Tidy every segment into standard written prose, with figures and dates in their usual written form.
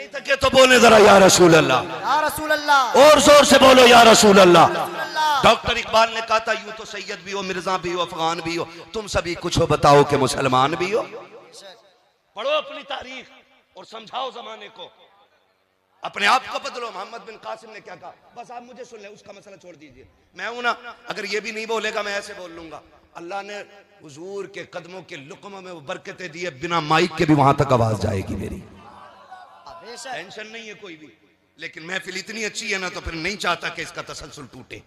नहीं थके तो बोले जरा या रसूल अल्लाह, या रसूल अल्लाह, और जोर से बोलो या रसूल अल्लाह। डॉक्टर इकबाल ने कहा था यूं तो सैयद भी हो, मिर्जा भी हो, अफगान भी हो, तुम सभी कुछ हो, बताओ कि मुसलमान भी हो। पढ़ो अपनी तारीख और समझाओ जमाने को, अपने आप को बदलो। मोहम्मद बिन कासिम ने क्या कहा, बस आप मुझे सुन ले, उसका मसला छोड़ दीजिए। मैं हूं ना, अगर ये भी नहीं बोलेगा मैं ऐसे बोल लूंगा। अल्लाह ने हुजूर के कदमों के लुक़्मों में वो बरकतें दी है, बिना माइक के भी वहां तक आवाज जाएगी मेरी, टेंशन नहीं है कोई भी। लेकिन महफिल इतनी अच्छी है ना, तो फिर नहीं चाहता कि इसका तसलसल टूटे।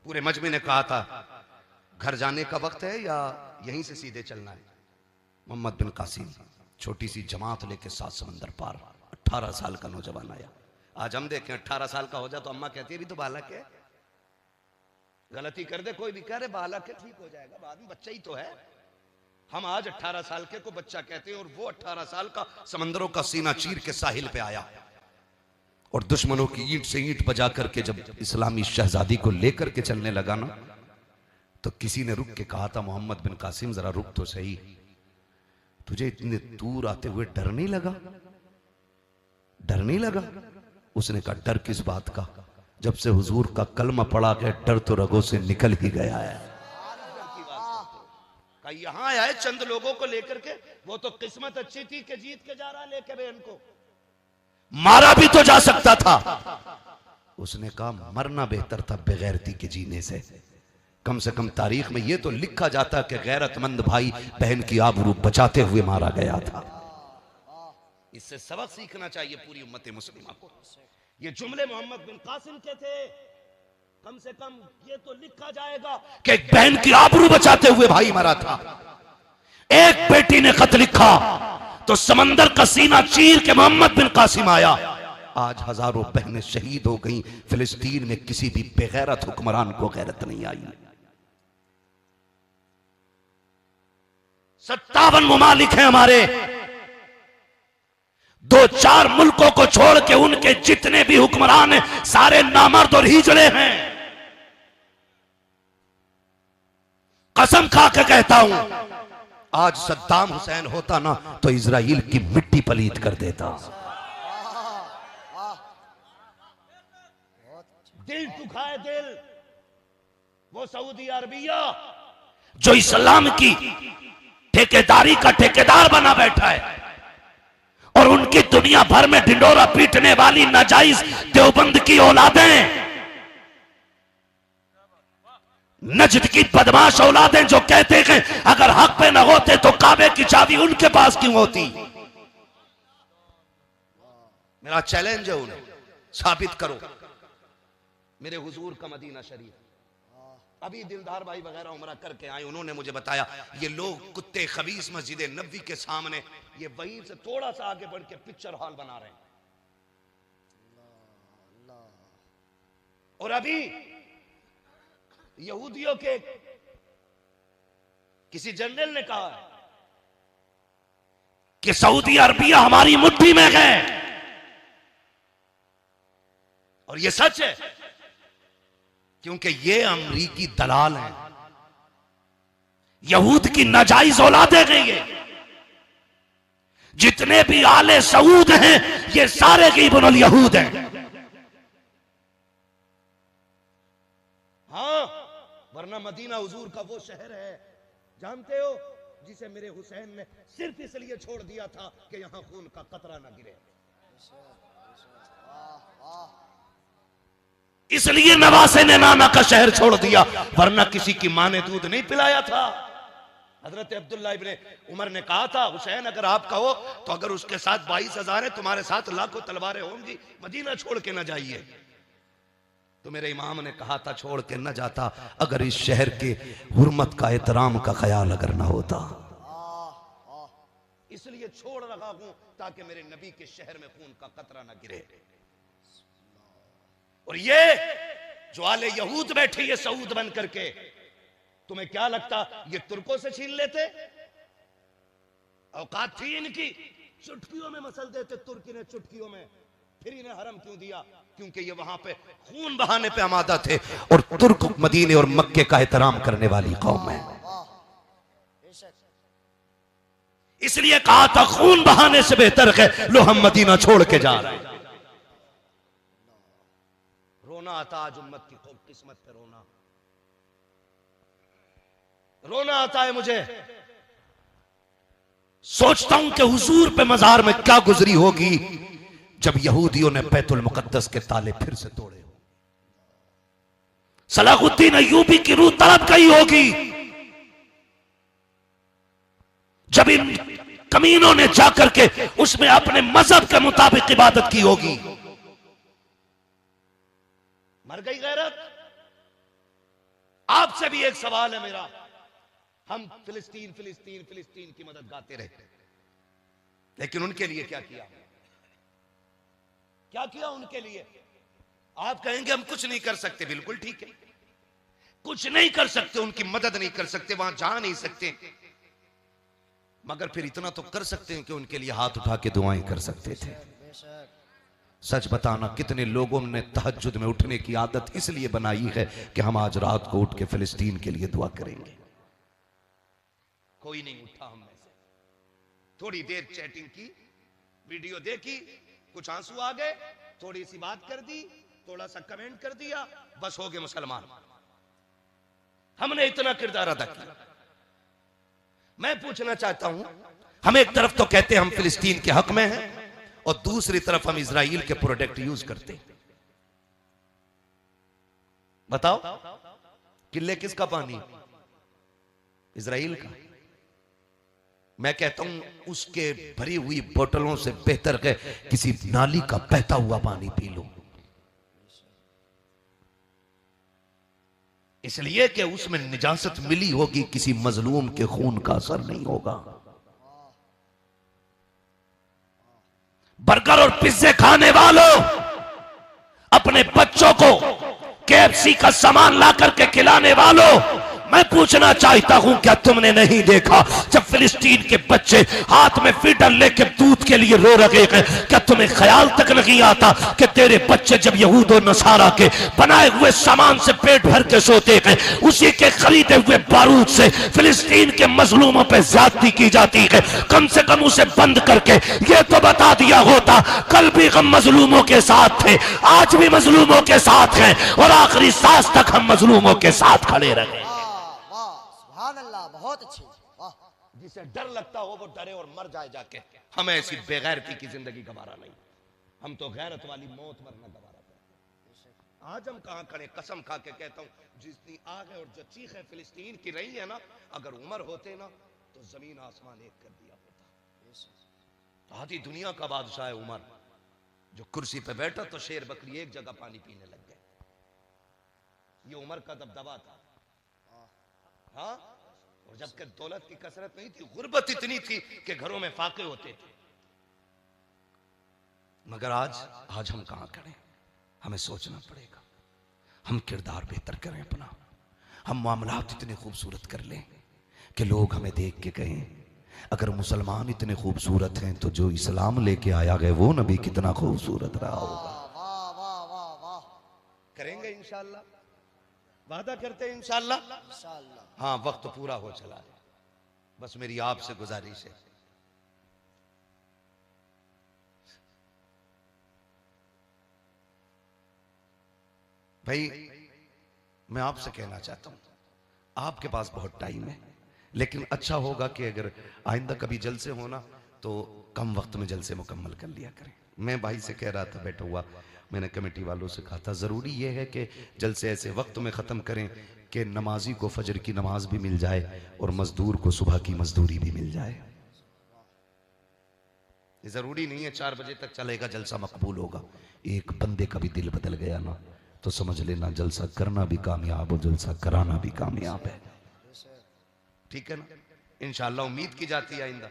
पूरे मजमे ने कहा था घर जाने का वक्त है या यहीं से सीधे चलना है। मोहम्मद बिन कासिम छोटी सी जमात लेके 7 समंदर पार, 18 साल का नौजवान आया। आज हम देखें 18 साल का हो जाए तो अम्मा कहती है भी तो बालक है, गलती कर दे कोई भी कह रहे बालक है, ठीक हो जाएगा बाद में, बच्चा ही तो है। हम आज 18 साल के को बच्चा कहते हैं, और वो 18 साल का समंदरों का सीना चीर के साहिल पे आया, और दुश्मनों की ईंट से ईंट बजा करके जब इस्लामी शहजादी को लेकर के चलने लगा ना, तो किसी ने रुक के कहा था मोहम्मद बिन कासिम जरा रुक तो सही, तुझे इतने दूर आते हुए डर नहीं लगा, डर नहीं लगा? उसने कहा डर किस बात का, जब से हुजूर का कलमा पड़ा के डर तो रगों से निकल ही गया है। यहां आया है चंद लोगों को लेकर के, वो तो किस्मत अच्छी थी कि जीत के जा रहा लेके बहन को, मारा भी तो जा सकता था। उसने कहा मरना बेहतर था बेगैरती के जीने से, कम से कम तारीख में ये तो लिखा जाता कि गैरतमंद भाई बहन की आबरू बचाते हुए मारा गया था। इससे सबक सीखना चाहिए पूरी उम्मत मुस्लिमा को। ये जुमले मोहम्मद बिन कासिम के थे, कम से कम ये तो लिखा जाएगा कि एक बहन की आबरू बचाते हुए भाई मरा था। एक बेटी ने खत लिखा तो समंदर का सीना चीर के मोहम्मद बिन कासिम आया। आज हजारों बहनें शहीद हो गईं, फिलिस्तीन में किसी भी बेगैरत हुक्मरान को गैरत नहीं आई। 57 मुमालिक हैं हमारे, 2-4 मुल्कों को छोड़ के उनके जितने भी हुक्मरान हैं सारे नामर्द और हिजड़े हैं। कसम खा के कहता हूं, आज सद्दाम हुसैन होता ना तो इजराइल की मिट्टी पलीत कर देता। दिल दुखाए दिल, वो सऊदी अरबिया जो इस्लाम की ठेकेदारी का ठेकेदार बना बैठा है, और उनकी दुनिया भर में ढिंडोरा पीटने वाली नाजायज देवबंद की औलादें, नजद की बदमाश औलादें जो कहते हैं अगर हक पे न होते तो काबे की चाबी उनके पास क्यों होती। मेरा चैलेंज है उन्हें, साबित करो मेरे हुजूर का मदीना शरीफ। अभी दिलदार भाई वगैरह उमरा करके आए, उन्होंने मुझे बताया ये लोग कुत्ते खबीस मस्जिद नबी के सामने, ये वहीं से थोड़ा सा आगे बढ़ के पिक्चर हॉल बना रहे हैं। और अभी यहूदियों के किसी जनरल ने कहा कि सऊदी अरबिया हमारी मुट्ठी में है, और ये सच है क्योंकि ये अमरीकी दलाल हैं, यहूद की नाजायज औलादें हैं। ये जितने भी आले सऊद हैं ये सारे के इब्नुल यहूद हैं। हाँ, वरना मदीना हुजूर का वो शहर है, जानते हो, जिसे मेरे हुसैन ने सिर्फ इसलिए छोड़ दिया था कि यहां खून का कतरा ना गिरे, इसलिए नवासे ने नाना का शहर छोड़ दिया, वरना किसी की मां ने दूध नहीं पिलाया था। हजरत अब्दुल्ला इब्ने उमर ने कहा था हुसैन अगर आपका हो तो अगर उसके साथ 22,000 है, तुम्हारे साथ लाखों तलवारें होंगी, मदीना छोड़ के ना जाइए। तो मेरे इमाम ने कहा था छोड़ के न जाता अगर इस शहर के हुर्मत का एहतराम का ख्याल अगर ना होता, इसलिए छोड़ रहा हूं ताकि मेरे नबी के शहर में खून का कतरा ना गिरे। और ये जो आले यहूद बैठे ये सऊद बन करके, तुम्हें क्या लगता ये तुर्कों से छीन लेते? औकात थी इनकी, चुटकियों में मसल देते तुर्की ने, चुटकियों में। फिर इन्हें हरम क्यों दिया? क्योंकि ये वहां पे खून बहाने पे आमादा थे, और तुर्क मदीने और मक्के का एहतराम करने वाली कौम है। इसलिए कहा था खून बहाने से बेहतर है लो हम मदीना छोड़ के जा रहे हैं। रोना आता आज उम्मत की किस्मत पे रोना आता है मुझे। सोचता हूं कि हुजूर पे मजार में क्या गुजरी होगी जब यहूदियों ने बैतुल मुकद्दस के ताले फिर से तोड़े। सलाहुद्दीन अय्यूबी की रूह तड़प गई होगी जब इन कमीनों ने जाकर के उसमें अपने मजहब के मुताबिक इबादत की होगी। मर गई गैरत। आपसे भी एक सवाल है मेरा, हम फिलिस्तीन फिलिस्तीन फिलिस्तीन की मदद गाते रहे, लेकिन उनके लिए क्या किया? क्या किया उनके लिए? आप कहेंगे हम कुछ नहीं कर सकते, बिल्कुल ठीक है, कुछ नहीं कर सकते, उनकी मदद नहीं कर सकते, वहां जा नहीं सकते, मगर फिर इतना तो कर सकते हैं कि उनके लिए हाथ उठा के दुआएं कर सकते थे। सच बताना कितने लोगों ने तहज्जुद में उठने की आदत इसलिए बनाई है कि हम आज रात को उठ के फिलिस्तीन के लिए दुआ करेंगे। कोई नहीं उठा हम में से। थोड़ी देर चैटिंग की, वीडियो देखी, कुछ आंसू आ गए, थोड़ी सी बात कर दी, थोड़ा सा कमेंट कर दिया, बस हो गए मुसलमान। हमने इतना किरदार अदा किया। मैं पूछना चाहता हूं, हम एक तरफ तो कहते हैं हम फिलिस्तीन के हक में हैं और दूसरी तरफ हम इजराइल के प्रोडक्ट यूज करते हैं। बताओ किले किसका पानी? इजराइल का। मैं कहता हूं उसके भरी हुई बोतलों से बेहतर है किसी नाली का बहता हुआ पानी पी लो, इसलिए कि उसमें निजासत मिली होगी, किसी मजलूम के खून का असर नहीं होगा। बर्गर और पिज्जे खाने वालों, अपने बच्चों को KFC का सामान ला करके खिलाने वालों, मैं पूछना चाहता हूं क्या तुमने नहीं देखा जब फिलिस्तीन के बच्चे हाथ में फीडर लेके दूध के लिए रो रहे हैं, क्या तुम्हें ख्याल तक नहीं आता कि तेरे बच्चे जब यहूद और नसारा के बनाए हुए सामान से पेट भर के सोते हैं, उसी के खरीदे हुए बारूद से फिलिस्तीन के मजलूमों पे ज्यादती की जाती है? कम से कम उसे बंद करके ये तो बता दिया होता कल भी हम मजलूमों के साथ थे, आज भी मजलूमों के साथ हैं और आखिरी सांस तक हम मजलूमों के साथ खड़े रहे। बहुत अच्छी। जिसे डर लगता हो वो डरे और मर जाए जाके। हमें ऐसी बेगैरती की जिंदगी गवारा नहीं, हम तो गैरत वाली मौत मरना गवारा करते। आज हम कहां खड़े, कसम खा के कहता हूं, जितनी आग है और जो चीख है फिलिस्तीन की रही है ना, अगर उमर होते ना तो जमीन आसमान एक कर दिया होता। आधी दुनिया का बादशाह है उमर, जो कुर्सी पे बैठा तो शेर बकरी एक जगह पानी पीने लग गए। ये उमर का दबदबा था। हाँ, और जबकि दौलत की कसरत नहीं थी, गुर्बत इतनी थी कि घरों में फाके होते थे। मगर आज हम कहां खड़े? हमें सोचना पड़ेगा, हम किरदार बेहतर करें अपना, हम मामलात इतने खूबसूरत कर लें कि लोग हमें देख के कहें अगर मुसलमान इतने खूबसूरत हैं तो जो इस्लाम लेके आया गया वो नबी कितना खूबसूरत रहा होगा। वाह वाह वाह वाह। करेंगे इंशाअल्लाह, वादा करते हैं इंशाअल्लाह। हाँ, वक्त तो पूरा हो चला है, बस मेरी आपसे गुजारिश है, भाई मैं आपसे कहना चाहता हूं, आपके पास बहुत टाइम है, लेकिन अच्छा होगा कि अगर आइंदा कभी जलसे होना तो कम वक्त में जलसे मुकम्मल कर लिया करें। मैं भाई से कह रहा था बैठा हुआ, मैंने कमेटी वालों से कहा था ज़रूरी यह है कि जलसे ऐसे वक्त में ख़त्म करें कि नमाजी को फजर की नमाज भी मिल जाए और मजदूर को सुबह की मजदूरी भी मिल जाए। ज़रूरी नहीं है 4 बजे तक चलेगा जलसा मकबूल होगा। एक बंदे का भी दिल बदल गया ना तो समझ लेना जलसा करना भी कामयाब और जलसा कराना भी कामयाब है। ठीक है ना? इंशाअल्लाह उम्मीद की जाती है आइंदा।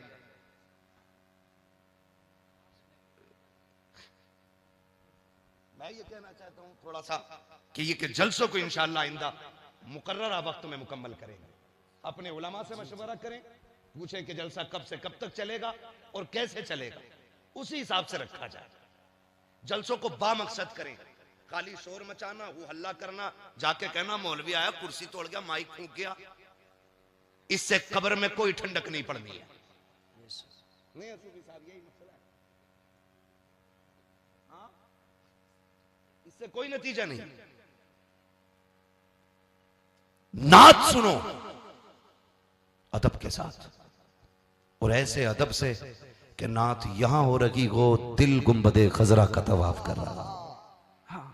मैं ये कहना चाहता हूं थोड़ा सा कि ये कि जलसों को इंशाअल्लाह आइंदा मुकर्ररा वक्त में मुकम्मल करेंगे। अपने उलमा से मशवरा करें, पूछें कि जलसा कब से कब तक चलेगा और कैसे चलेगा, उसी हिसाब से रखा जाए। जलसों को बामकसद करें, खाली शोर मचाना, वो हल्ला करना, जाके कहना मौलवी आया कुर्सी तोड़ गया, माइक फूंक गया, इससे कब्र में कोई ठंडक नहीं पड़नी है। नहीं है सूफी साहब, यही मसला है। हाँ, इससे कोई नतीजा नहीं। नात सुनो अदब के साथ, और ऐसे अदब से कि नात यहां हो रही हो, दिल गुंबदे खजरा का तवाफ कर रहा। हाँ,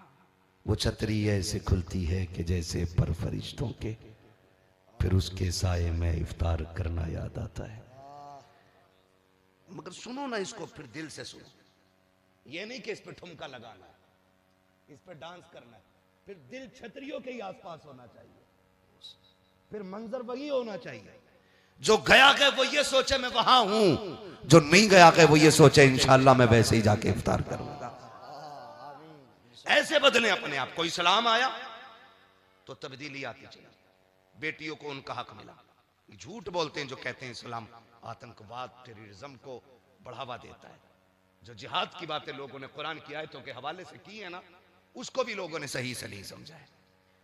वो छतरी ऐसे खुलती है कि जैसे पर फरिश्तों के, फिर उसके साये में इफ्तार करना याद आता है। मगर सुनो ना इसको, फिर दिल से सुनो। ये नहीं कि इस पे ठुमका लगाना है, इस पे डांस करना है। फिर दिल छतरियों के ही आसपास होना चाहिए, फिर मंजर वही होना चाहिए। जो गया गए वो ये सोचे मैं वहां हूं, जो नहीं गया गए वो ये सोचे इंशाल्लाह मैं वैसे ही जाके इफ्तार करूंगा। ऐसे बदले अपने आप। कोई सलाम आया तो तब्दीली आती चली। बेटियों को उनका हक मिला। झूठ बोलते हैं जो कहते हैं इस्लाम आतंकवाद टेररिज्म को बढ़ावा देता है। जो जिहाद की बातें लोगों ने कुरान की आयतों के हवाले से की है ना, उसको भी लोगों ने सही से नहीं समझा है।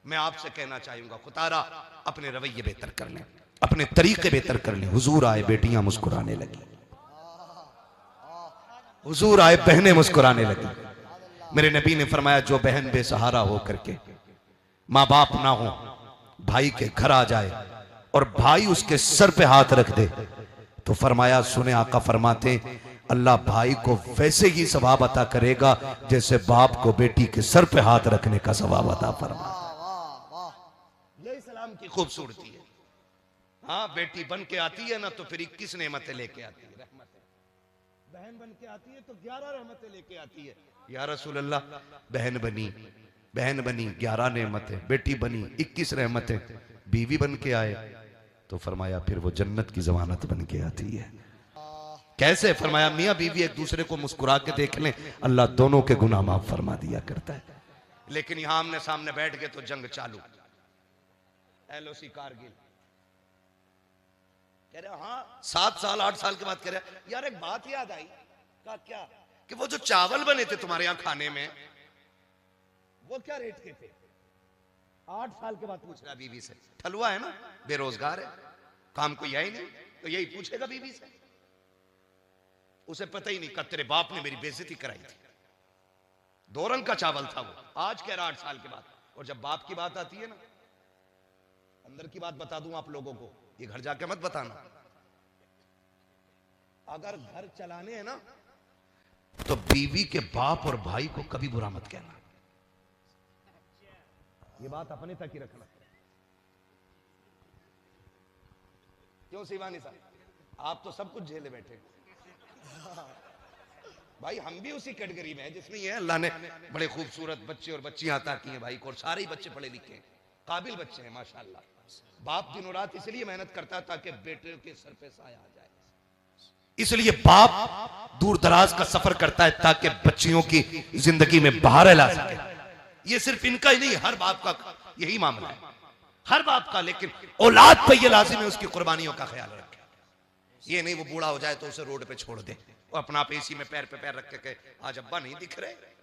मैं आपसे कहना चाहूंगा, खुदारा अपने रवैये बेहतर कर लें, अपने तरीके बेहतर कर लें। हुजूर आए, बेटियां मुस्कुराने लगी। हुजूर आए, बहनें मुस्कुराने लगी। मेरे नबी ने फरमाया, जो बहन बेसहारा हो करके माँ बाप ना हो, भाई के घर आ जाए और भाई उसके सर पे हाथ रख दे, तो फरमाया, सुने आका फरमाते, अल्लाह भाई को वैसे ही सवाब अता करेगा जैसे बाप को बेटी के सर पे हाथ रखने का सवाब अता फरमा। ये इस्लाम की खूबसूरती है। हाँ, बेटी बन के आती है ना तो फिर 21 नेमतें लेके आती है, रहमतें। बहन बन के आती है तो 11 रहमतें लेके आती है। या रसूल अल्लाह, बहन बनी 11 नेमतें, बेटी बनी 21 रहमतें, बीवी बन के आए तो फरमाया फिर वो जन्नत की जमानत बन के आती है। कैसे? फरमाया, मियां बीवी एक दूसरे को मुस्कुरा के देख लें, अल्लाह दोनों के गुनाह माफ फरमा दिया करता है। लेकिन यहां आमने सामने बैठ गए तो जंग चालू। LOC कारगिल कह रहे, हाँ 7 साल 8 साल के बाद कह रहे, यार एक बात याद आई। कहा क्या? कि वो जो चावल बने थे तुम्हारे यहां खाने में, वो क्या रेट के थे? 8 साल के बाद पूछ रहा बीवी से। ठलुआ है ना, बेरोजगार है, काम कोई है ही नहीं, तो यही पूछेगा बीवी से। उसे पता ही नहीं कि तेरे बाप ने मेरी बेइज्जती कराई थी। 2 रंग का चावल था वो। आज कह रहा 8 साल के बाद। और जब बाप की बात आती है ना, अंदर की बात बता दूं आप लोगों को, ये घर जाके मत बताना। अगर घर चलाने हैं ना तो बीवी के बाप और भाई को कभी बुरा मत कहना। ये बात अपने तक ही रखना। क्यों शिवानी साहब, आप तो सब कुछ झेले बैठे। भाई हम भी उसी कैटेगरी में है जिसमें ये अल्लाह ने बड़े खूबसूरत बच्चे और बच्चियां अता की हैं भाई को, और सारे ही बच्चे पढ़े लिखे हैं, काबिल बच्चे हैं माशाल्लाह। बाप दिनों रात इसलिए मेहनत करता है ताकि बेटे के सर पे साया आ जाए। इसलिए बाप दूर दराज का सफर करता है ताकि बच्चियों की जिंदगी में बहार ला सके। ये सिर्फ इनका ही नहीं, हर बाप का यही मामला है, हर बाप का। लेकिन औलाद पे ये लाजिम है उसकी कुर्बानियों का ख्याल रखे। ये नहीं वो बूढ़ा हो जाए तो उसे रोड पे छोड़ दे, वो अपना आप एसी में पैर पे पैर रख के आज अब्बा नहीं दिख रहे।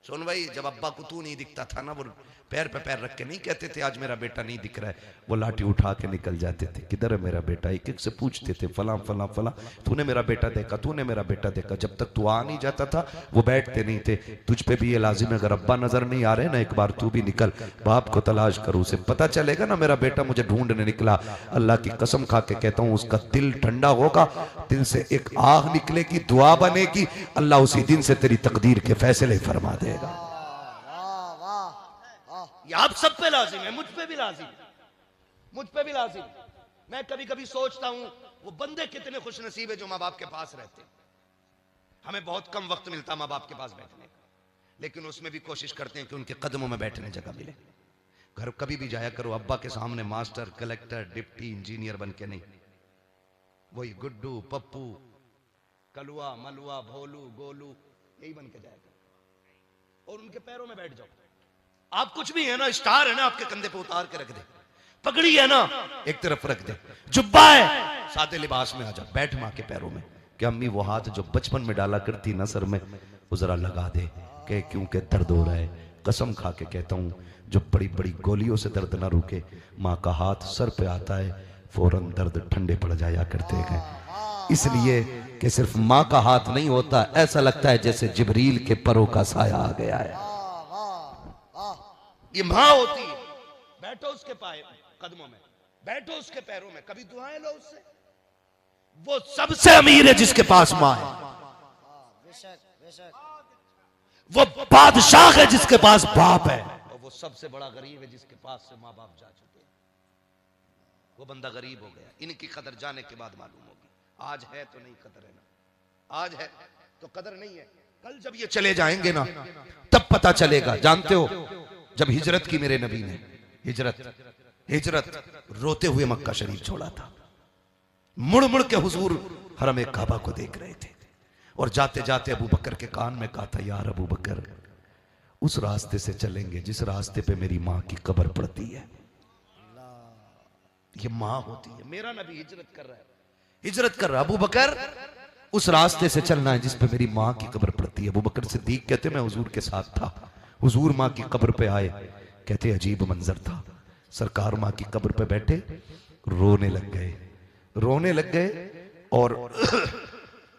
सुन भाई, जब अब्बा को तू नहीं दिखता था ना, वो पैर पे पैर रख के नहीं कहते थे आज मेरा बेटा नहीं दिख रहा है, वो लाठी उठा के निकल जाते थे। किधर है मेरा बेटा? एक एक से पूछते थे, फला फला फला, तूने मेरा बेटा देखा, तूने मेरा बेटा देखा। जब तक तू आ नहीं जाता था वो बैठते नहीं थे। तुझ पे भी ये लाजिम है, अगर अब्बा नजर नहीं आ रहे ना, एक बार तू भी निकल, बाप को तलाश करो, उसे पता चलेगा ना मेरा बेटा मुझे ढूंढने निकला। अल्लाह की कसम खा के कहता हूँ, उसका दिल ठंडा होगा, दिल से एक आग निकलेगी, दुआ बनेगी, अल्लाह उसी दिन से तेरी तकदीर के फैसले फरमा देगा। ये आप सब पे लाजिम है, मुझ पे भी लाजिम, मुझ पे भी लाजिम। मैं कभी कभी सोचता हूं वो बंदे कितने खुश नसीब है जो माँ बाप के पास रहते। हमें बहुत कम वक्त मिलता माँ बाप के पास बैठने का, लेकिन उसमें भी कोशिश करते हैं कि उनके कदमों में बैठने जगह मिले। घर कभी भी जाया करो अब्बा के सामने मास्टर, कलेक्टर, डिप्टी इंजीनियर बन के नहीं, वही गुड्डू, पप्पू, कलुआ, मलुआ, भोलू, गोलू, यही बन के जाया करो और उनके पैरों में बैठ जाओ। आप कुछ भी है ना, स्टार है ना, आपके कंधे पे उतार के रख दे, पगड़ी है ना एक तरफ रख दे, जुब्बा है सादे लिबास में आ जा, बैठ मां के पैरों में कि अम्मी वो हाथ जो बचपन में डाला करती ना सर में, वो जरा लगा दे, कह क्योंकि दर्द हो रहा है। कसम खा के कहता हूं, जो बड़ी बड़ी गोलियों से दर्द ना रुके, माँ का हाथ सर पे आता है, फौरन दर्द ठंडे पड़ जाया करते हैं। इसलिए कि सिर्फ माँ का हाथ नहीं होता, ऐसा लगता है जैसे जिब्रील के परों का साया आ गया है। वाह वाह वाह। ये माँ होती है। बैठो उसके पाए कदमों में, बैठो उसके पैरों में, कभी दुआएं लो उससे। वो सबसे अमीर है जिसके पास माँ है। बेशक बेशक। वो बादशाह है जिसके पास बाप है, और वो सबसे बड़ा गरीब है जिसके पास से माँ बाप जा चुके हैं। वो बंदा गरीब हो गया। इनकी कदर जाने के बाद मालूम होगी। आज है तो नहीं कदर है ना, आज है तो कदर नहीं है। कल जब ये चले जाएंगे ना तब पता चलेगा। जानते हो जब हिजरत की मेरे नबी ने, हिजरत रोते हुए मक्का शरीफ छोड़ा था, मुड़ मुड़ के हुजूर हरम काबा को देख रहे थे, और जाते जाते अबू बकर के कान में कहा था, यार अबू बकर उस रास्ते से चलेंगे जिस रास्ते पे मेरी माँ की कब्र पड़ती है। ये माँ होती है। मेरा नबी हिजरत कर रहा है, हिजरत कर रहा। अबू बकर उस रास्ते से चलना है जिस पे मेरी माँ की कब्र पड़ती है। अबू बकर सिद्दीक कहते मैं हुजूर के साथ था, हुजूर माँ की कब्र पे आए, कहते अजीब मंजर था। सरकार माँ की कब्र पे बैठे रोने लग गए और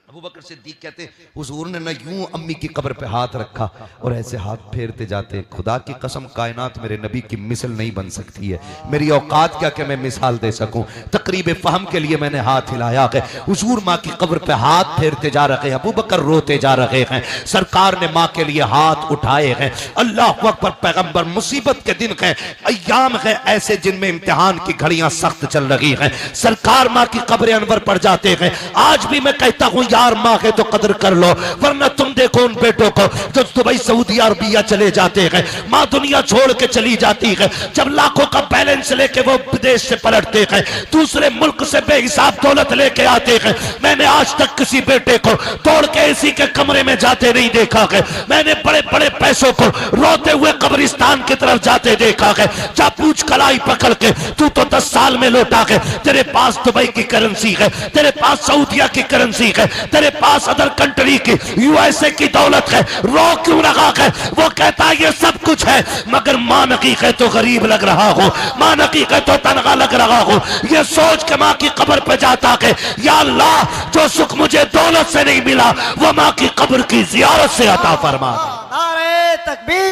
अबू बकर सिद्दीक कहते हुजूर ने ना यूं अम्मी की कब्र पे हाथ रखा और ऐसे हाथ फेरते जाते, खुदा की कसम कायनात मेरे नबी की मिसल नहीं बन सकती है। मेरी औकात क्या कि मैं मिसाल दे सकूं। तकरीब फहम के लिए मैंने हाथ हिलाया है। हुजूर माँ की कब्र पे हाथ फेरते जा रहे हैं, अबू बकर रोते जा रहे हैं। सरकार ने माँ के लिए हाथ उठाए हैं। अल्लाह अकबर। पैगंबर मुसीबत के दिन है, अय्याम है ऐसे जिनमें इम्तिहान की घड़ियां सख्त चल रही हैं। सरकार माँ की कब्र अनवर पड़ जाते हैं। आज भी मैं कहता हूं यार माँ है तो कदर कर लो, वरना तुम देखो उन बेटों को जो दुबई सऊदी अरबिया चले जाते हैं, माँ दुनिया छोड़ के चली जाती है। जब लाखों का बैलेंस लेके वो विदेश से पलटते हैं, दूसरे मुल्क से बेहिसाब दौलत लेके आते हैं। मैंने आज तक किसी बेटे को तोड़ के इसी के कमरे में जाते नहीं देखा है। मैंने बड़े बड़े पैसों को रोते हुए कब्रिस्तान की तरफ जाते देखा है। जा पूछ कलाई पकड़ के, तू तो 10 साल में लौटा है, तेरे पास दुबई की करेंसी है, तेरे पास सऊदिया की करेंसी है, तेरे पास अदर कंट्री की यूएसए की दौलत है, रो क्यों रहा है? वो कहता है ये सब कुछ है, मगर मां नकी है तो गरीब लग रहा हो, मां नकी है तो तनखा लग रहा हो। ये सोच के मां की कब्र पे जाता है, या अल्लाह जो सुख मुझे दौलत से नहीं मिला वो मां की कब्र की जियारत से अता फरमा। नारे तकबीर।